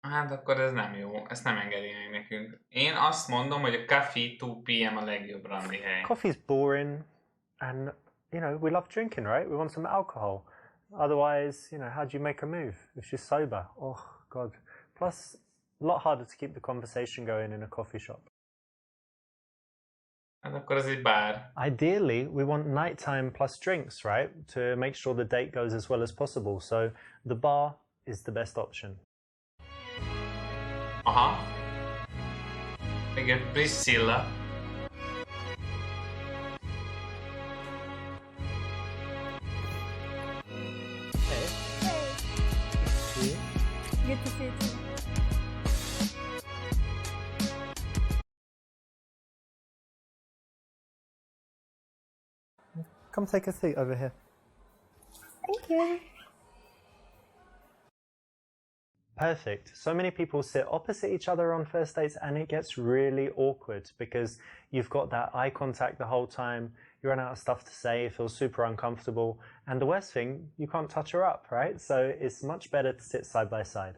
Hát akkor ez nem jó, ezt nem engedi meg nekünk. Én azt mondom, hogy a Café 2 PM a legjobb randi hely. Coffee's boring, and we love drinking, right? We want some alcohol. Otherwise, how do you make a move if you're sober? Oh God! Plus, a lot harder to keep the conversation going in a coffee shop. Hát akkor ez egy bár. Ideally, we want nighttime plus drinks, right? To make sure the date goes as well as possible. So the bar is the best option. Aha. Igen, Priscilla. Hey. Hey. Good to see you too. Come take a seat over here. Thank you. Perfect. So many people sit opposite each other on first dates and it gets really awkward because you've got that eye contact the whole time, you run out of stuff to say, it feels super uncomfortable, and the worst thing, you can't touch her up, right? So it's much better to sit side by side.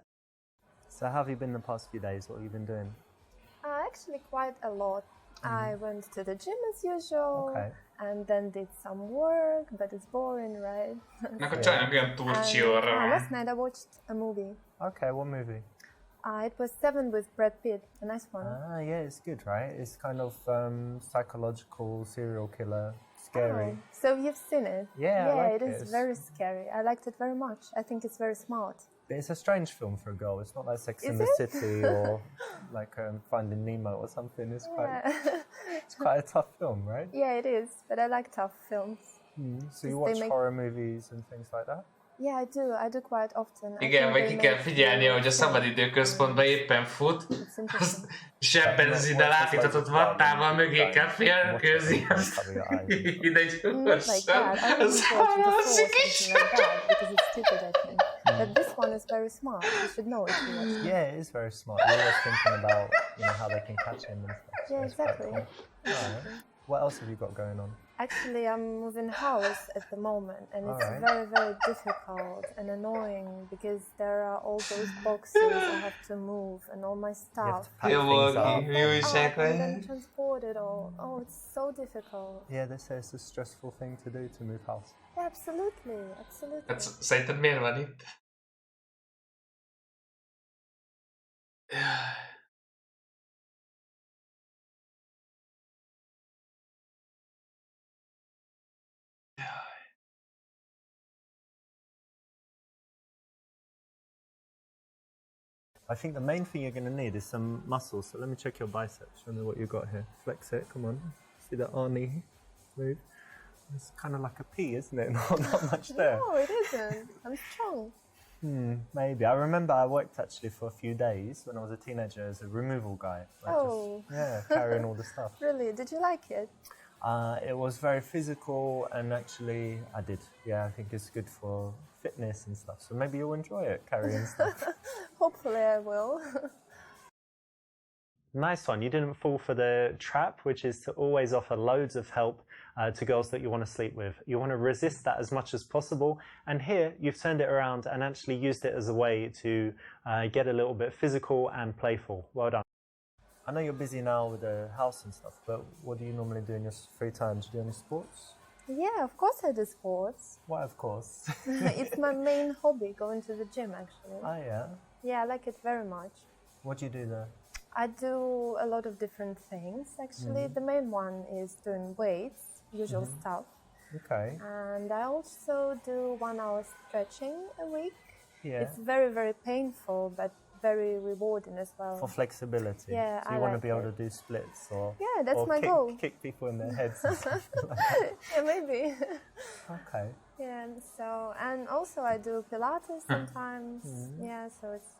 So how have you been the past few days? What have you been doing? Actually quite a lot. I went to the gym as usual, Okay. and then did some work, but it's boring, right? Nek a csajnak olyan turcsi orra. Last night I watched a movie. Okay, what movie? It was Seven with Brad Pitt, a nice one. Yeah, it's good, right? It's kind of psychological, serial killer, scary. Oh, so you've seen it? Yeah, I like it is it. very scary. I liked it very much. I think it's very smart. But it's a strange film for a girl. It's not like Sex Is and the it? City or like Finding Nemo or something. It's quite a tough film, right? Yeah, it is. But I like tough films. So you watch horror movies and things like that? Yeah, I do. I do quite often. Igen, vagy ki kell figyelni, hogy a szabadidőközpontban éppen fut, azt zsebbenzide látítatott vattával mögé kell félkőzni, azt ide egy húrsan. Az But this one is very smart. You should know it. Yeah, it is very smart. You're always thinking about how they can catch him and stuff. Yeah, exactly. Cool. Right. What else have you got going on? Actually, I'm moving house at the moment, and it's very, very difficult and annoying because there are all those boxes I have to move and all my stuff. And transport it all. Oh, it's so difficult. Yeah, they say it's a stressful thing to do to move house. Yeah, absolutely, absolutely. Hát szerinted miért van itt? I think the main thing you're going to need is some muscle. So let me check your biceps. Show me what you got here. Flex it. Come on. See that Arnie move? It's kind of like a P, isn't it? Not much there. No, it isn't. I'm strong. Maybe. I remember I worked actually for a few days when I was a teenager as a removal guy. Carrying all the stuff. Really? Did you like it? It was very physical, and actually I did. Yeah, I think it's good for fitness and stuff. So maybe you'll enjoy it, carrying stuff. Hopefully I will. Nice one. You didn't fall for the trap, which is to always offer loads of help to girls that you want to sleep with. You want to resist that as much as possible. And here you've turned it around and actually used it as a way to get a little bit physical and playful. Well done. I know you're busy now with the house and stuff, but what do you normally do in your free time? Do you do any sports? Yeah, of course I do sports. Why, of course? It's my main hobby, going to the gym, actually. Oh, yeah? Yeah, I like it very much. What do you do there? I do a lot of different things, actually. The main one is doing weights, usual stuff. Okay. And I also do 1 hour stretching a week. Yeah. It's very, very painful, but very rewarding as well. For flexibility. Yeah, so you want to be able to do splits or that's my goal. Kick people in their heads. Yeah, maybe. Okay. Yeah, so, and also I do Pilates sometimes. Yeah, so it's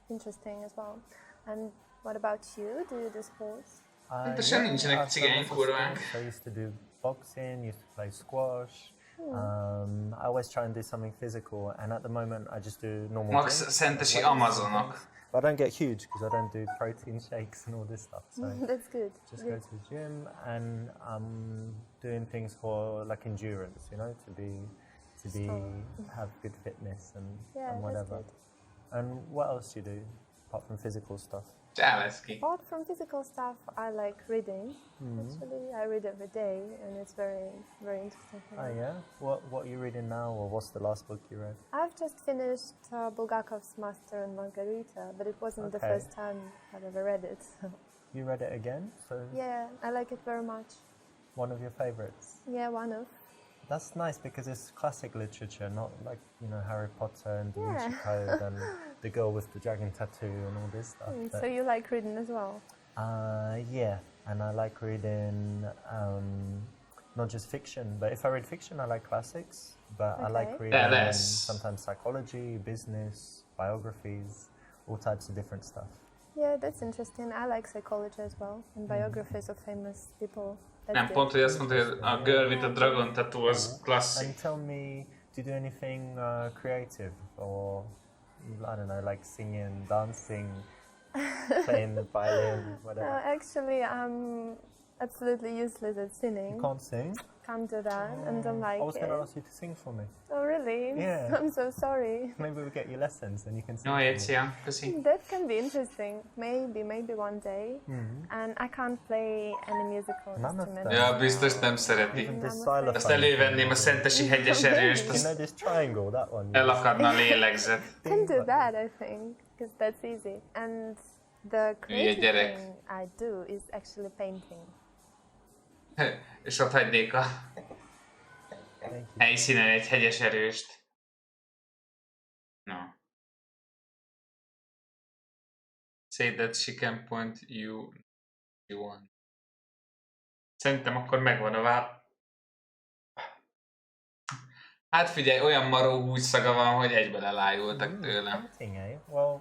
interesting as well. And what about you? Do you do sports? Pontosan nincsenek cigány kurvánk. I used to do boxing, used to play squash. I always try and do something physical, and at the moment I just do normal Max gym. szentesi Amazonok. But I don't get huge because I don't do protein shakes and all this stuff. So That's good. just go to the gym, and I'm doing things for like endurance, to have good fitness and whatever. That's good. And what else do you do? apart from physical stuff? Csálaszki. Apart from physical stuff, I like reading. Actually, I read every day, and it's very, very interesting. Oh yeah? What are you reading now, or what's the last book you read? I've just finished Bulgakov's Master and Margarita, but it wasn't the first time I've ever read it. You read it again? So Yeah, I like it very much. one of your favorites? Yeah, one of. That's nice because it's classic literature, not like, Harry Potter and Da Vinci Code and the girl with the dragon tattoo and all this stuff. So you like reading as well? Yeah, and I like reading not just fiction, but if I read fiction, I like classics, but I like reading sometimes psychology, business, biographies, all types of different stuff. Yeah, that's interesting. I like psychology as well, and biographies of famous people. Nem, pont, hogy azt mondta, hogy a Girl with a Dragon Tattoo az klasszik. And tell me, do you do anything creative, or, I don't know, like singing, dancing, playing the violin, whatever? Actually, I'm absolutely useless at singing. You can't sing? Can't do that, and don't like I was going it. to ask you to sing for me. Oh, really? Yeah. I'm so sorry. Maybe we'll get you lessons and you can sing Jó, for me. Écia, köszi. That can be interesting. Maybe one day. And I can't play any musical instrument. Ja, biztos nem szereti. Even the xylophone. Azt elővenném a Szentesi hegyes erőst, You know azt this triangle, that one? elakadna a lélegzet. Can do that, I think, because that's easy. And the creative gyerek. thing I do is actually painting. És ott hagynék a helyszínen egy hegyes erőst. No. Say that she can point you want. Szerintem akkor megvan a Hát figyelj, olyan maró hússzaga van, hogy egyben elájultak tőle. Painting, eh? Well,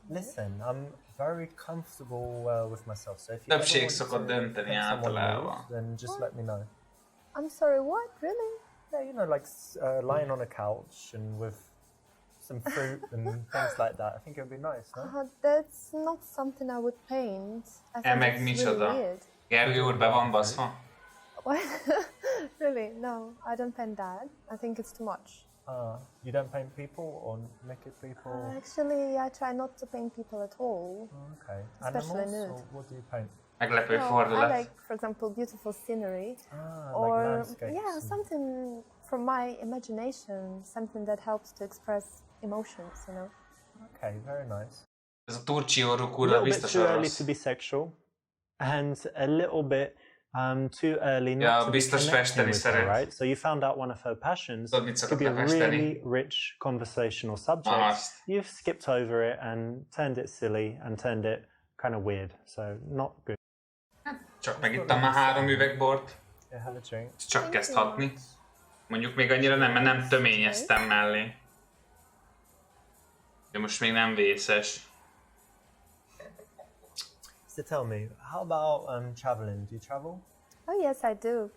listen, I'm very comfortable with myself. So if you Többség ever want szokott to dönteni make someone általában. move, then just let me know. I'm sorry, what? Really? Yeah, like lying on a couch and with some fruit and things like that. I think it would be nice, no? That's not something I would paint. I think Meg it's micsoda? really weird. Gergő úr be van baszva? What? Really? No, I don't paint that. I think it's too much. You don't paint people or naked people? Actually, I try not to paint people at all. Okay. Especially Animals, nude. or what do you paint? Meglepő No, I fordulat. like, for example, beautiful scenery. Like landscapes. Yeah, something from my imagination, something that helps to express emotions, you know. Okay, very nice. Ez a Turcsió A rukúra little bit biztos too early orosz. to be sexual, and a little bit too early not Ja, to be biztos connecting festeni with her, szeret. right? So you found out one of her passions Tudod, mit could szokott be a lefesteni? really rich conversational subject. Azt. You've skipped over it and turned it silly and turned it kind of weird. So not good. Csak megittam már 3 üveg bort. Yeah, have a drink. Ez csak kezd hatni. Mondjuk még annyira nem, mert nem töményeztem mellé. De most még nem vészes. So tell me, how about traveling? Do you travel? Oh yes, I do.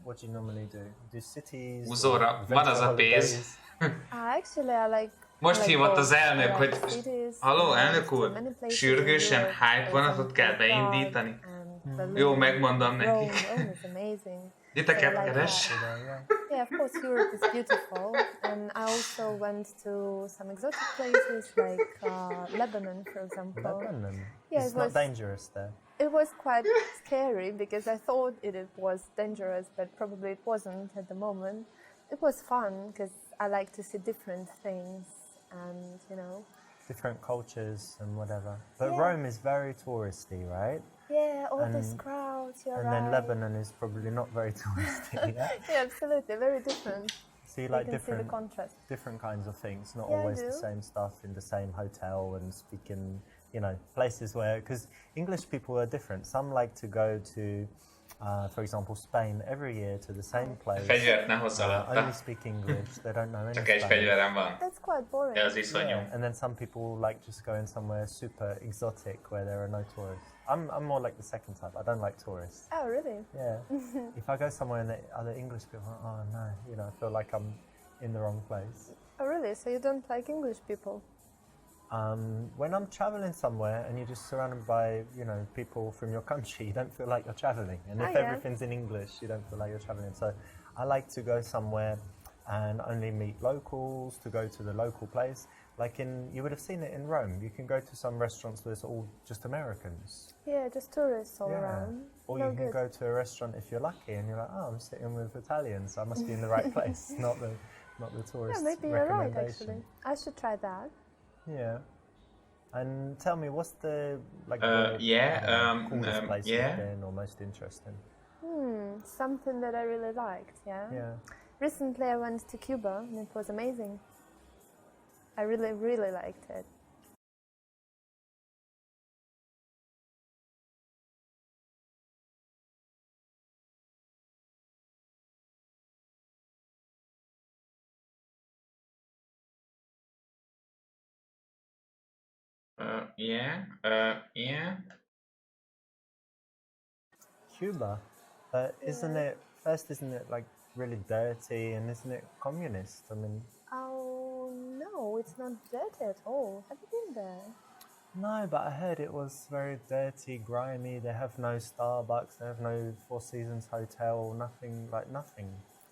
What do you normally do? Do cities? Húzóra, or van az a holidays? pénz. Actually, I like. Most I like hívott both. az elnök, I hogy like cities, halló, I elnök like úr, many places sürgősen in Europe, hype vonatot kell for example, beindítani. Prague and Berlin, Jó, megmondom Rome. nekik. Rome is amazing. Titeket So I like keres. Yeah, of course, Europe is beautiful, and I also went to some exotic places like Lebanon, for example. Lebanon? Yeah, It's it not was- dangerous there. It was quite scary because I thought it was dangerous, but probably it wasn't at the moment. It was fun because I like to see different things and, you know. Different cultures and whatever. But Yeah. Rome is very touristy, right? Yeah, all these And- crowds, you're And right. then Lebanon is probably not very touristy. Yeah? Yeah, absolutely, very different. So you You like can see the contrast. different kinds of things, not Yeah, I always the do. same stuff in the same hotel and speak in, places where, because English people are different. Some like to go to, for example, Spain every year to the same place. Fegyvert ne hozz Only alatta. speak English. They don't know any Csak egy Spanish. fegyverem van. That's quite boring. De az iszonyú. Yeah, and then some people like just going somewhere super exotic where there are no tourists. I'm more like the second type. I don't like tourists. Oh, really? Yeah. If I go somewhere and the other English people, oh no, I feel like I'm in the wrong place. Oh, really? So you don't like English people? When I'm traveling somewhere and you're just surrounded by, people from your country, you don't feel like you're traveling. And if yeah. everything's in English, you don't feel like you're traveling. So I like to go somewhere and only meet locals to go to the local place. Like you would have seen it in Rome. You can go to some restaurants where it's all just Americans. Yeah, just tourists all around. Or you can go to a restaurant if you're lucky, and you're like, oh, I'm sitting with Italians, so I must be in the right place, not the tourist. Yeah, maybe you're right. Actually, I should try that. Yeah. And tell me, what's the coolest place you've been or most interesting? Something that I really liked. Yeah. Recently, I went to Cuba, and it was amazing. I really, really liked it. Cuba, isn't it like really dirty, and isn't it communist? I mean. Oh no, it's not dirty at all. Have you been there? No, but I heard it was very dirty, grimy. They have no Starbucks, they have no Four Seasons hotel, nothing. I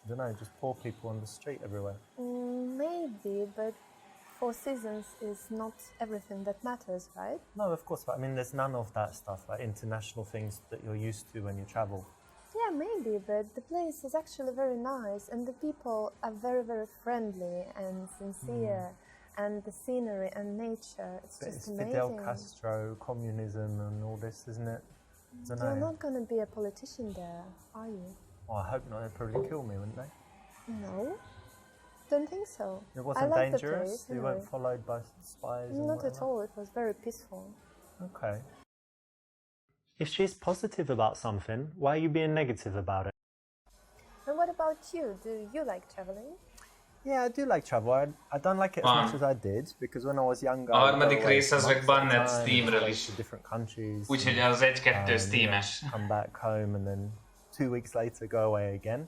don't know, just poor people on the street everywhere. Maybe, but Four Seasons is not everything that matters, right? No, of course, but I mean, there's none of that stuff, like international things that you're used to when you travel. Yeah, maybe, but the place is actually very nice, and the people are very, very friendly and sincere, and the scenery and nature, it's just amazing. Fidel Castro, communism and all this, isn't it? You're not going to be a politician there, are you? Oh, I hope not. They'd probably kill me, wouldn't they? No, don't think so. It wasn't I like dangerous? The place, You weren't followed by spies? Not at all. It was very peaceful. Okay. If she's positive about something, why are you being negative about it? And what about you? Do you like traveling? Yeah, I do like travel. I don't like it as much as I did, because when I was younger... A harmadik rész az meg banned Steamről is. Different countries. Úgyhogy az 1-2 Steam-es. Come back home and then 2 weeks later go away again.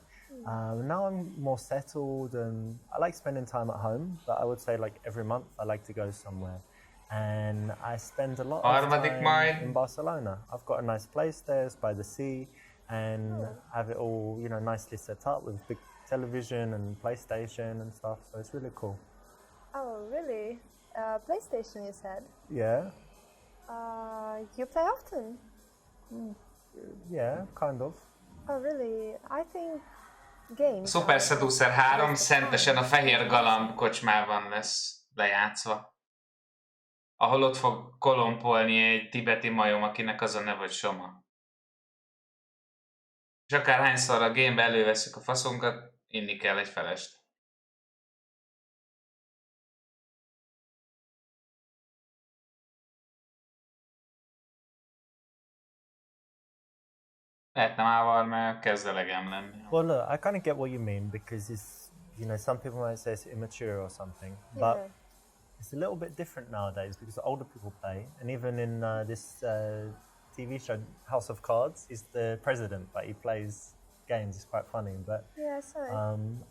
Now I'm more settled, and I like spending time at home, but I would say like every month I like to go somewhere. And I spend a lot of time in Barcelona. I've got a nice place there, it's by the sea, and have it all, nicely set up with big television and PlayStation and stuff, so it's really cool. Oh, really? PlayStation, you said? Yeah. You play often? Yeah, kind of. Oh, really? I think games... Szuperszakadó 3 szentesen a Fehér Galamb kocsmában lesz lejátszva. Ahol ott fog kolompolni egy tibeti majom, akinek az a neve, hogy Soma. És akárhányszor a gamebe előveszük a faszunkat, inni kell egy felest. Lehetne már mert kezd elegem lenni. Well, look, I kind of get what you mean, because it's, some people might say it's immature or something, but it's a little bit different nowadays because older people play, and even in this TV show, House of Cards, he's the president, but he plays games. It's quite funny, but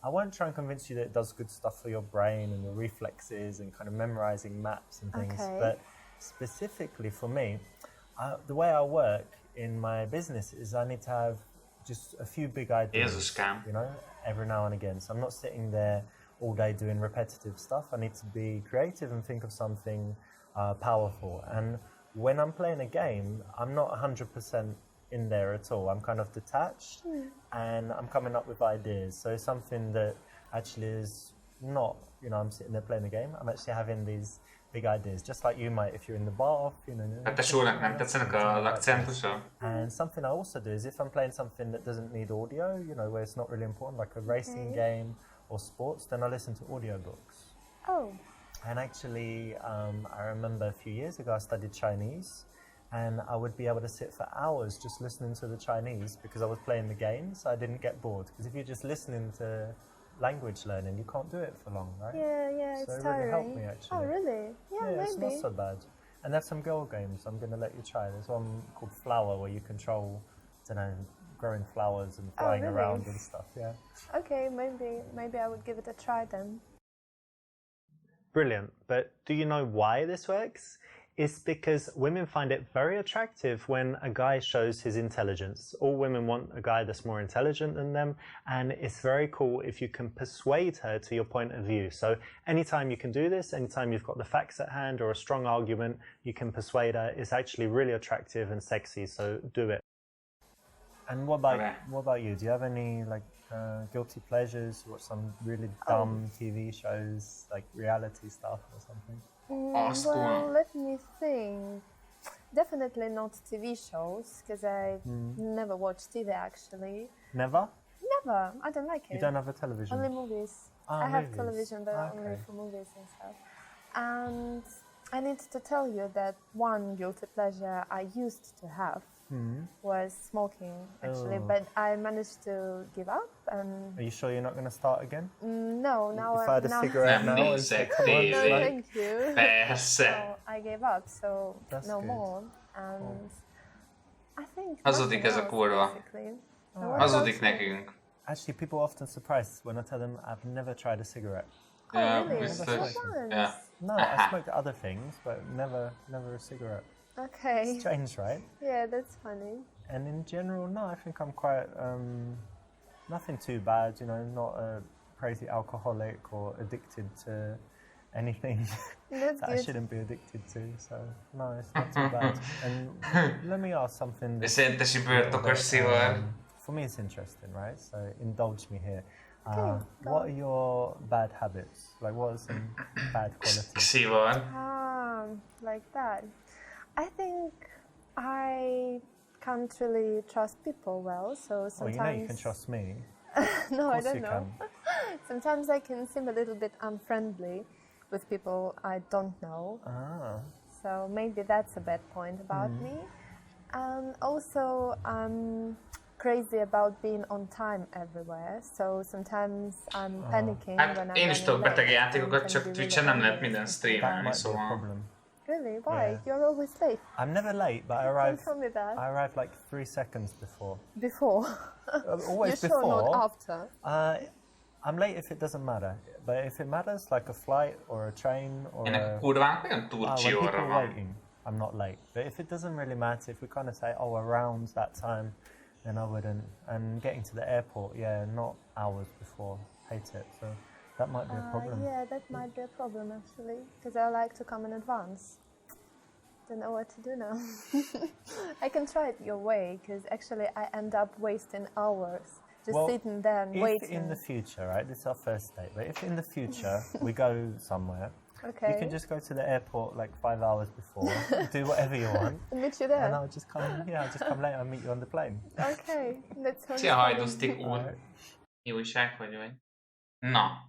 I won't try and convince you that it does good stuff for your brain and your reflexes and kind of memorizing maps and things. But specifically for me, the way I work in my business is I need to have just a few big ideas, every now and again. So I'm not sitting there all day doing repetitive stuff. I need to be creative and think of something powerful. And when I'm playing a game, I'm not 100% in there at all. I'm kind of detached, and I'm coming up with ideas. So something that actually is not, I'm sitting there playing a game. I'm actually having these big ideas, just like you might if you're in the bar, And something I also do is if I'm playing something that doesn't need audio, where it's not really important, like a racing game or sports, then I listen to audiobooks. Oh. And actually, I remember a few years ago I studied Chinese, and I would be able to sit for hours just listening to the Chinese because I was playing the game, so I didn't get bored. Because if you're just listening to language learning, you can't do it for long, right? Yeah, so it's it really tiring. helped me, actually. Oh, really? Yeah, maybe. It's not so bad. And there's some girl games I'm going to let you try. There's one called Flower where you control, growing flowers and flying around and stuff, Okay, maybe I would give it a try then. Brilliant. But do you know why this works? is because women find it very attractive when a guy shows his intelligence. All women want a guy that's more intelligent than them, and it's very cool if you can persuade her to your point of view. So anytime you can do this, anytime you've got the facts at hand or a strong argument, you can persuade her. It's actually really attractive and sexy, so do it. And what about you? Do you have any guilty pleasures? Watch some really dumb TV shows, like reality stuff or something? Well, let me think. Definitely not TV shows, because I never watch TV actually. Never? Never. I don't like it. You don't have a television? Only movies. I have television, but only for movies and stuff. And I need to tell you that one guilty pleasure I used to have was smoking, actually, but I managed to give up. And are you sure you're not going to start again? No, now if I had a cigarette now, no, thank you. Persze. So I gave up, so that's no good. More. And I think hazudik ez a kurva. Hazudik nekünk. Actually, people are often surprised when I tell them I've never tried a cigarette. Oh, really? biztos. Yeah. No, I smoked other things, but never a cigarette. Okay. It's strange, right? Yeah, that's funny. And in general, no, I think I'm quite, nothing too bad, not a crazy alcoholic or addicted to anything That's that good. I shouldn't be addicted to, so no, it's not too bad. And let me ask something Szentesi bőrtokos szivar. for me it's interesting, right? So indulge me here. Okay, what are your bad habits? Like, what are some bad qualities? Szivar. Like that. I think I can't really trust people well, so sometimes... Well, you can trust me. No, I Of course don't you know. Sometimes I can seem a little bit unfriendly with people I don't know. So maybe that's a bad point about me. And also I'm crazy about being on time everywhere, so sometimes I'm panicking when I'm Én is tudok beteg running late játékokat, and csak can be Twitch-en nem lehet really minden angry. That streamelni, might be a szóval... problem. Really? Why? Yeah. You're always late. I'm never late, but I Don't arrive. tell me that. I arrive like 3 seconds before. Before? Always You're before. sure not after? I'm late if it doesn't matter, but if it matters, like a flight or a train or Ennek a kurvának olyan turcsi when óra people are van. waiting, I'm not late. But if it doesn't really matter, if we kind of say, oh, around that time, then I wouldn't. And getting to the airport, not hours before. Hate it. So that might be a problem. Yeah, that might be a problem actually, because I like to come in advance. Don't know what to do now. I can try it your way, because actually I end up wasting hours just sitting there and waiting. If in the future, right, this is our first date, but if in the future we go somewhere, Okay. you can just go to the airport like 5 hours before, do whatever you want, I'll meet you there. and I'll just come. I'll just come later and meet you on the plane. Okay, that sounds Szia, fun. hajdusztik úr. Alright. Mi újság, hogy vagy? Na.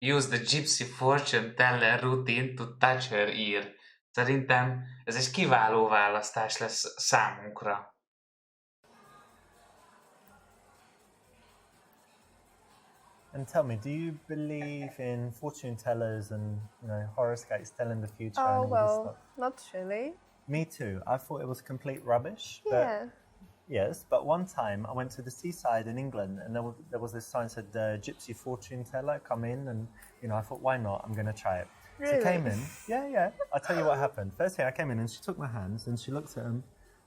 Use the gypsy fortune teller routine to touch her ear. Szerintem ez egy kiváló választás lesz számunkra. And tell me, do you believe in fortune tellers and horoscopes telling the future and Oh, all this well, stuff? not really. Me too. I thought it was complete rubbish. Yeah. But yes, but one time I went to the seaside in England, and there was this sign that said gypsy fortune teller, come in, and I thought, why not? I'm going to try it. Really? She came in. Yeah. I'll tell you what happened. First thing, I came in and she took my hands and she looked at them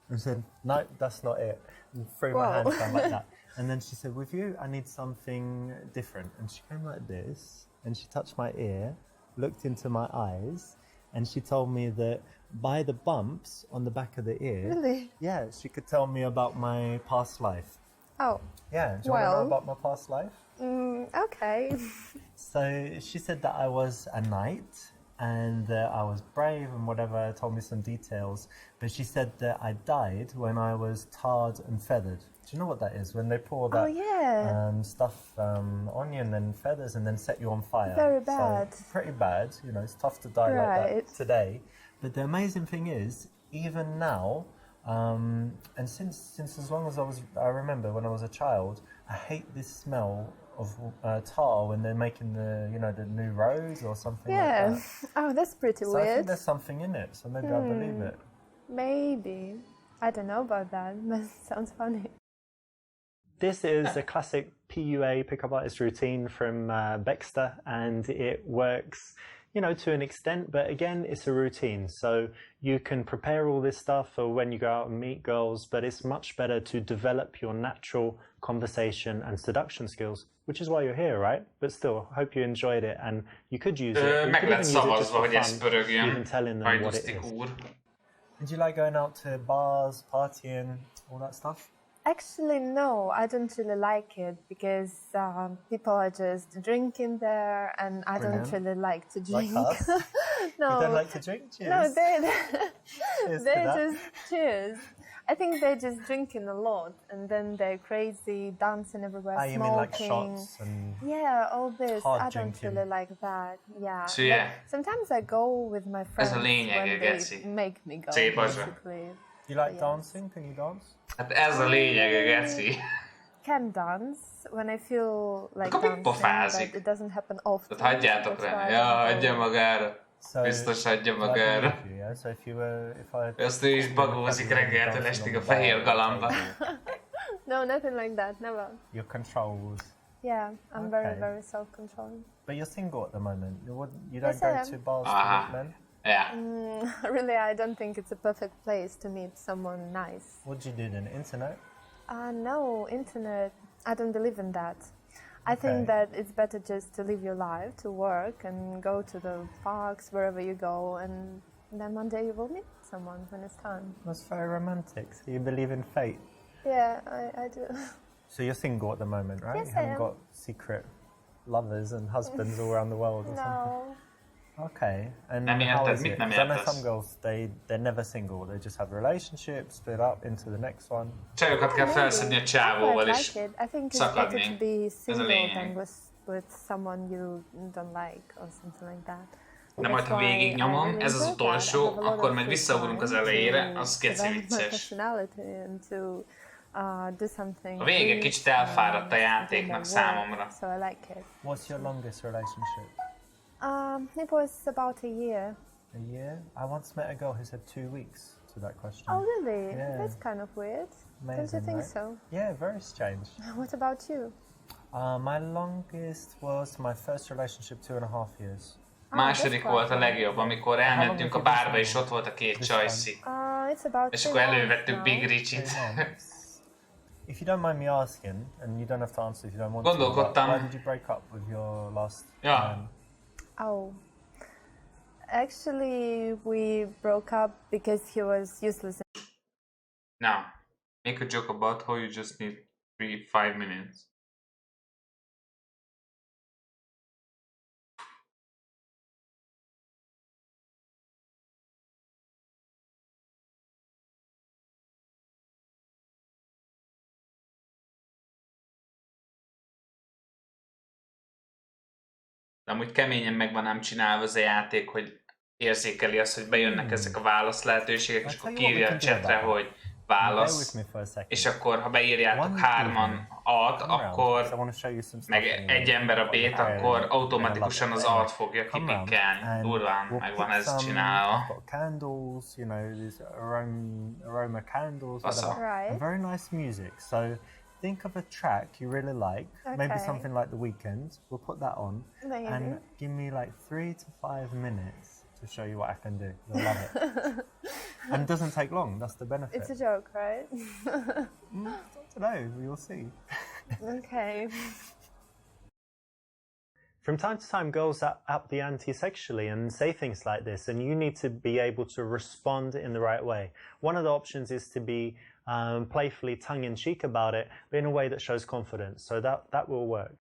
and said, no, that's not it. And threw my hands down like that. And then she said, with you, I need something different. And she came like this, and she touched my ear, looked into my eyes, and she told me that by the bumps on the back of the ear, Really? yeah, she could tell me about my past life. Oh, Yeah, do you want to know Well- about my past life? okay. So she said that I was a knight and that I was brave and whatever, told me some details. But she said that I died when I was tarred and feathered. Do you know what that is? When they pour that Oh, yeah. stuff on you and then feathers and then set you on fire. Very So, bad. pretty bad. It's tough to die like Right. that today. But the amazing thing is, even now, and since as long as I remember when I was a child, I hate this smell of tar when they're making the new rose or something Yeah. like that. Oh, that's pretty So I think weird. there's something in it, so maybe I believe it. Maybe. I don't know about that, but it sounds funny. This is a classic PUA, pickup artist routine from Baxter, and it works, you know, to an extent, but again, it's a routine. So you can prepare all this stuff for when you go out and meet girls, but it's much better to develop your natural conversation and seduction skills, which is why you're here, right? But still, hope you enjoyed it, and you could use it. Meg lett szavazva, hogy ezt pörögjön. Even telling them what it Hajdusztik is. úr. And do you like going out to bars, partying, all that stuff? Actually, no, I don't really like it because people are just drinking there, and I don't really like to drink. Like us? No, You don't like to drink? Cheers. no, Cheers they to that. just cheers. I think they're just drinking a lot, and then they're crazy, dancing everywhere, Ah, you mean like smoking. shots and... Yeah, all this. hard I don't drinking. really like that. Yeah. So, yeah. But sometimes I go with my friends lényege, when Geci. they make me go. Szép az. Basically, You like Yes. dancing? Can you dance? Hát ez a lényege, Geci. can dance when I feel like Akkor dancing, mit pofázik? but it doesn't happen often. Tehát hagyjátok That's rá. why I Ja, don't hagyja go. magára. So, Biztos hagyja I magára. believe you, yeah? So if you were... If I... Azt ő is bagózik reggeltől estig a fehér galamba. No, nothing like that. Never. Your controls. Yeah, I'm very, Okay. very self-controlling. But you're single at the moment. You don't Yes, I go am. to bars to Aha. meet men? Yeah. Really, I don't think it's a perfect place to meet someone nice. What do you do then? Internet? No, internet. I don't believe in that. I think that it's better just to live your life, to work and go to the parks, wherever you go, and then one day you will meet someone when it's time. That's very romantic. So you believe in fate. Yeah, I do. So you're single at the moment, right? Yes, You I haven't am. got secret lovers and husbands all around the world or something? No. Okay. And Nem how érted? is Mit it? nem 'Cause I know értesz? some girls, they're never single. They just have relationships, split up into the next one. Csajokat kell felszedni a I csávóval quite is. like it. I think it's szakadni. better to be single lényeg. than with someone you don't like or something like that. De majd, ha That's why végignyomom, I really ez az enjoy that. I utolsó, have a lot akkor of meg free visszaugrunk az time elejére, to az geci develop my vicces. personality and to do something. A vége free, kicsit elfáradt a do my játéknak work, számomra. So I like it. What's your longest relationship? It was about a year. A year? I once met a girl who said 2 weeks to that question. Oh, really? Yeah. That's kind of weird. Don't you Amazing, think right? so? Yeah, very strange. What about you? My longest was my first relationship, 2.5 years. Második that's volt a quite legjobb, amikor elmentünk a bárba, és ott volt a két csajszi. It's about És 3 akkor months elővettük now. Big Richit. 3 months. If you don't mind me asking, and you don't have to answer if you don't want to, Gondolkodtam. why did you break up with your last Ja. man? Oh. Actually, we broke up because he was useless. Now, make a joke about how you just need 5 minutes. De amúgy keményen meg van ám csinálva az a játék, hogy érzékeli azt, hogy bejönnek ezek a válasz lehetőségek, és akkor írja a chatre, hogy Bear válasz, with me for a second. és akkor ha beírjátok One hárman evening, A-t, come round, akkor 'cause I want to show you some stuff meg anyway. egy ember a B-t, akkor automatikusan az A-t fogja Come round kipikkelni. and Durván we'll meg van pick ez some- csinálva. I've got candles, you know, these aroma candles, Awesome. whatever. Right. And very nice music. So think of a track you really like, maybe Okay. something like The Weeknd. We'll put that on, Maybe. and give me like 3 to 5 minutes to show you what I can do. You'll love it. And it doesn't take long. That's the benefit. It's a joke, right? I don't know. We'll see. Okay. From time to time, girls up the ante sexually and say things like this, and you need to be able to respond in the right way. One of the options is to be playfully tongue-in-cheek about it, but in a way that shows confidence. So that will work.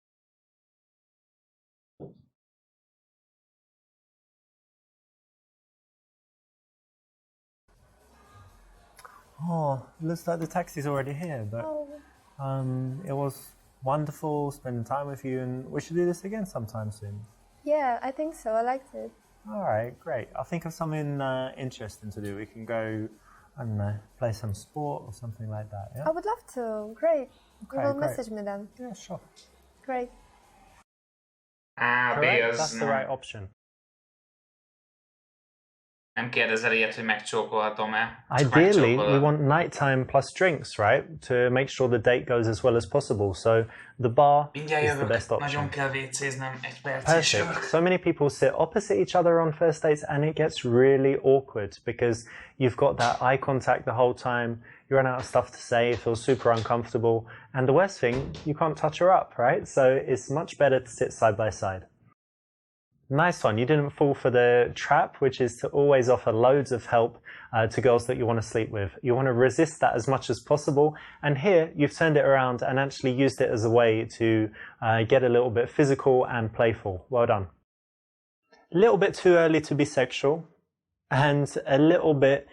Oh, looks like the taxi's already here, but it was wonderful spending time with you, and we should do this again sometime soon. Yeah, I think so. I liked it. All right, great. I'll think of something interesting to do. We can go, I don't know, play some sport or something like that, yeah? I would love to. Great. You Okay, will great. message me then. Yeah, sure. Great. A, B Correct? az That's the nem. right option. Nem kérdezel ilyet, hogy megcsókolhatom-e. Ideally, we want nighttime plus drinks, right? To make sure the date goes as well as possible. So the bar is the best option. Nagyon kell vécéznem, egy perc is. Perfect. So many people sit opposite each other on first dates and it gets really awkward because you've got that eye contact the whole time, you run out of stuff to say, it feels super uncomfortable, and the worst thing, you can't touch her up, right? So it's much better to sit side by side. Nice one. You didn't fall for the trap, which is to always offer loads of help to girls that you want to sleep with. You want to resist that as much as possible. And here you've turned it around and actually used it as a way to get a little bit physical and playful. Well done. A little bit too early to be sexual and a little bit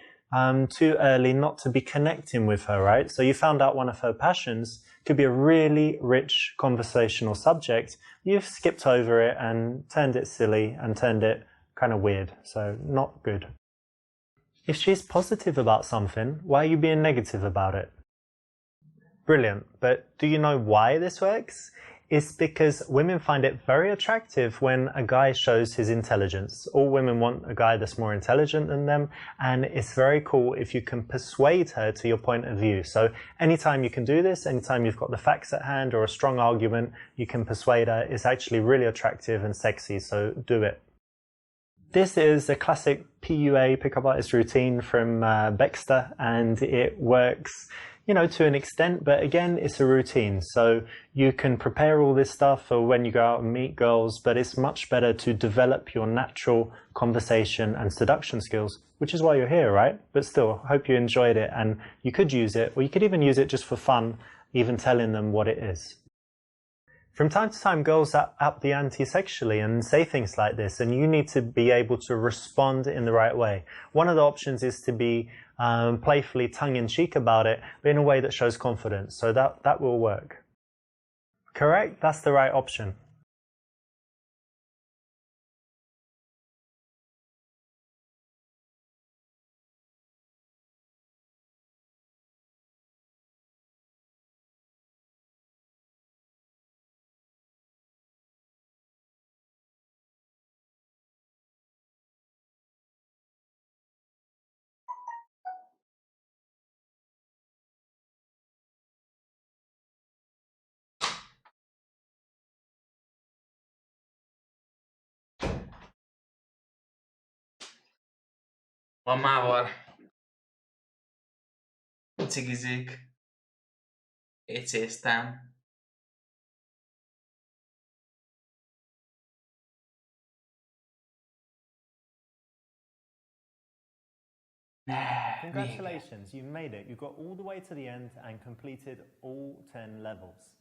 too early not to be connecting with her, right? So you found out one of her passions could be a really rich conversational subject. You've skipped over it and turned it silly and turned it kind of weird, so not good. If she's positive about something, why are you being negative about it? Brilliant, but do you know why this works? It's because women find it very attractive when a guy shows his intelligence. All women want a guy that's more intelligent than them, and it's very cool if you can persuade her to your point of view. So anytime you can do this, anytime you've got the facts at hand or a strong argument, you can persuade her. It's actually really attractive and sexy, so do it. This is a classic PUA, Pickup Artist routine from Baxter, and it works, you know, to an extent, but again, it's a routine. So you can prepare all this stuff for when you go out and meet girls, but it's much better to develop your natural conversation and seduction skills, which is why you're here, right? But still, I hope you enjoyed it and you could use it, or you could even use it just for fun, even telling them what it is. From time to time, girls up the ante sexually and say things like this, and you need to be able to respond in the right way. One of the options is to be playfully tongue-in-cheek about it, but in a way that shows confidence. So that will work. Correct? That's the right option. Mamával cigizik, éjcéztem. Congratulations, you made it. You got all the way to the end and completed all 10 levels.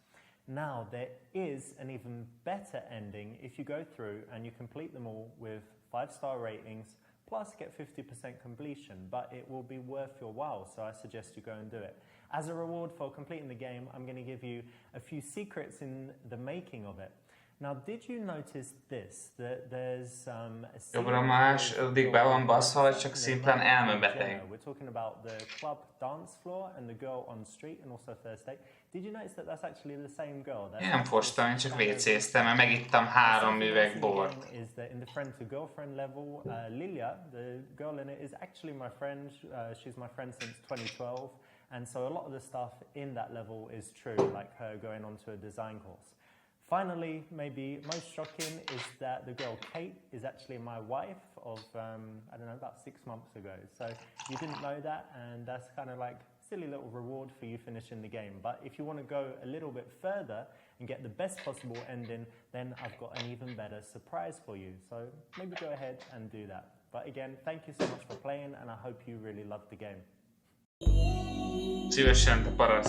Now, there is an even better ending if you go through and you complete them all with 5-star ratings, plus get 50% completion, but it will be worth your while, so I suggest you go and do it. As a reward for completing the game, I'm going to give you a few secrets in the making of it. Now, did you notice this? That there's Jobbra második be van baszva, vagy csak szimplán elmebeteg. We're talking about the club dance floor and the girl on the street and also first date. Did you notice that that's actually the same girl? Én nem fostam, én csak vécéztem, mert megittam 3 üveg bort. Is that in the friend to girlfriend level, Lilia, the girl in it, is actually my friend. She's my friend since 2012, and so a lot of the stuff in that level is true, like her going on to a design course. Finally, maybe most shocking is that the girl Kate is actually my wife of, I don't know, about 6 months ago. So you didn't know that, and that's kind of like a silly little reward for you finishing the game. But if you want to go a little bit further and get the best possible ending, then I've got an even better surprise for you. So maybe go ahead and do that. But again, thank you so much for playing, and I hope you really loved the game. Szívesen, te paraszt.